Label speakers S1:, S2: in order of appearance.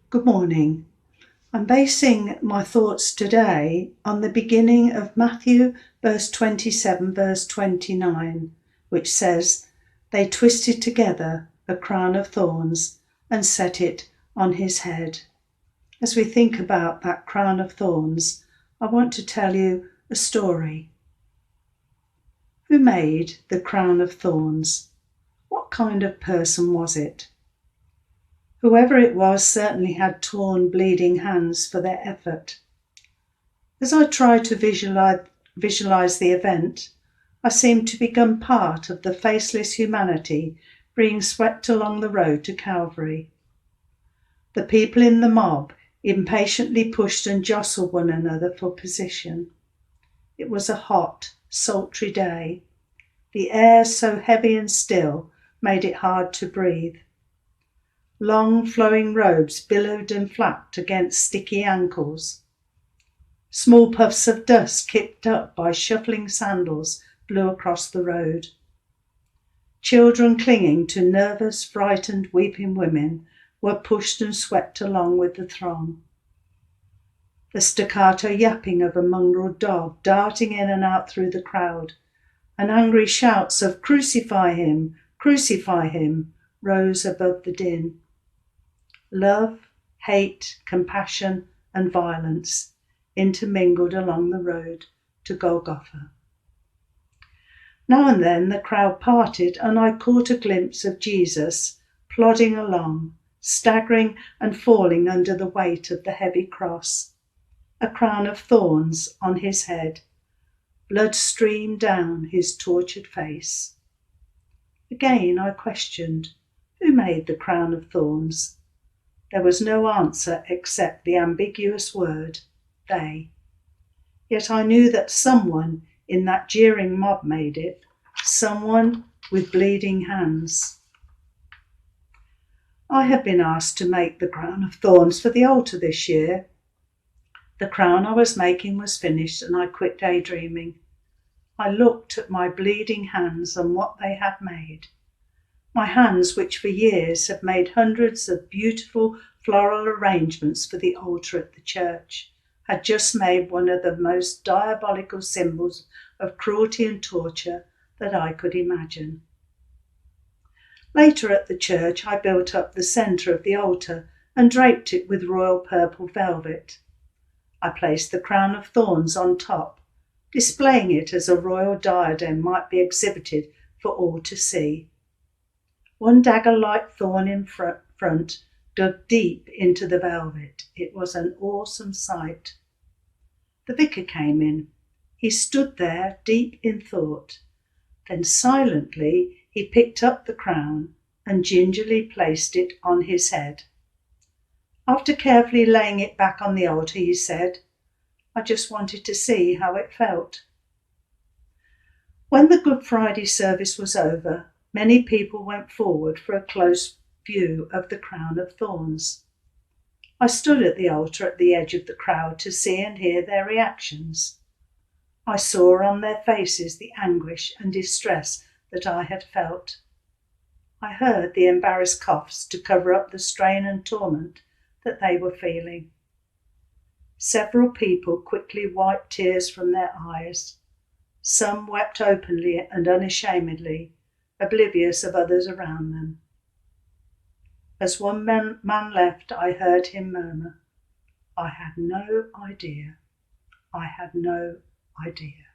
S1: Good morning. I'm basing my thoughts today on the beginning of Matthew verse 27, verse 29, which says, "They twisted together a crown of thorns and set it on his head." As we think about that crown of thorns, I want to tell you a story. Who made the crown of thorns? What kind of person was it? Whoever it was certainly had torn, bleeding hands for their effort. As I try to visualize the event, I seem to become part of the faceless humanity being swept along the road to Calvary. The people in the mob impatiently pushed and jostled one another for position. It was a hot, sultry day. The air, so heavy and still, made it hard to breathe. Long flowing robes billowed and flapped against sticky ankles. Small puffs of dust kicked up by shuffling sandals blew across the road. Children clinging to nervous, frightened, weeping women were pushed and swept along with the throng. The staccato yapping of a mongrel dog darting in and out through the crowd, and angry shouts of "Crucify him! Crucify him!" rose above the din. Love, hate, compassion and violence intermingled along the road to Golgotha. Now and then the crowd parted and I caught a glimpse of Jesus plodding along, staggering and falling under the weight of the heavy cross. A crown of thorns on his head. Blood streamed down his tortured face. Again I questioned, who made the crown of thorns? There was no answer except the ambiguous word, they. Yet I knew that someone in that jeering mob made it, someone with bleeding hands. I have been asked to make the crown of thorns for the altar this year. The crown I was making was finished and I quit daydreaming. I looked at my bleeding hands and what they had made. My hands, which for years have made hundreds of beautiful floral arrangements for the altar at the church, had just made one of the most diabolical symbols of cruelty and torture that I could imagine. Later at the church, I built up the centre of the altar and draped it with royal purple velvet. I placed the crown of thorns on top, displaying it as a royal diadem might be exhibited for all to see. One dagger-like thorn in front dug deep into the velvet. It was an awesome sight. The vicar came in. He stood there, deep in thought. Then silently he picked up the crown and gingerly placed it on his head. After carefully laying it back on the altar, he said, "I just wanted to see how it felt." When the Good Friday service was over, many people went forward for a close view of the crown of thorns. I stood at the altar at the edge of the crowd to see and hear their reactions. I saw on their faces the anguish and distress that I had felt. I heard the embarrassed coughs to cover up the strain and torment that they were feeling. Several people quickly wiped tears from their eyes. Some wept openly and unashamedly, oblivious of others around them. As one man left, I heard him murmur, "I had no idea. I had no idea."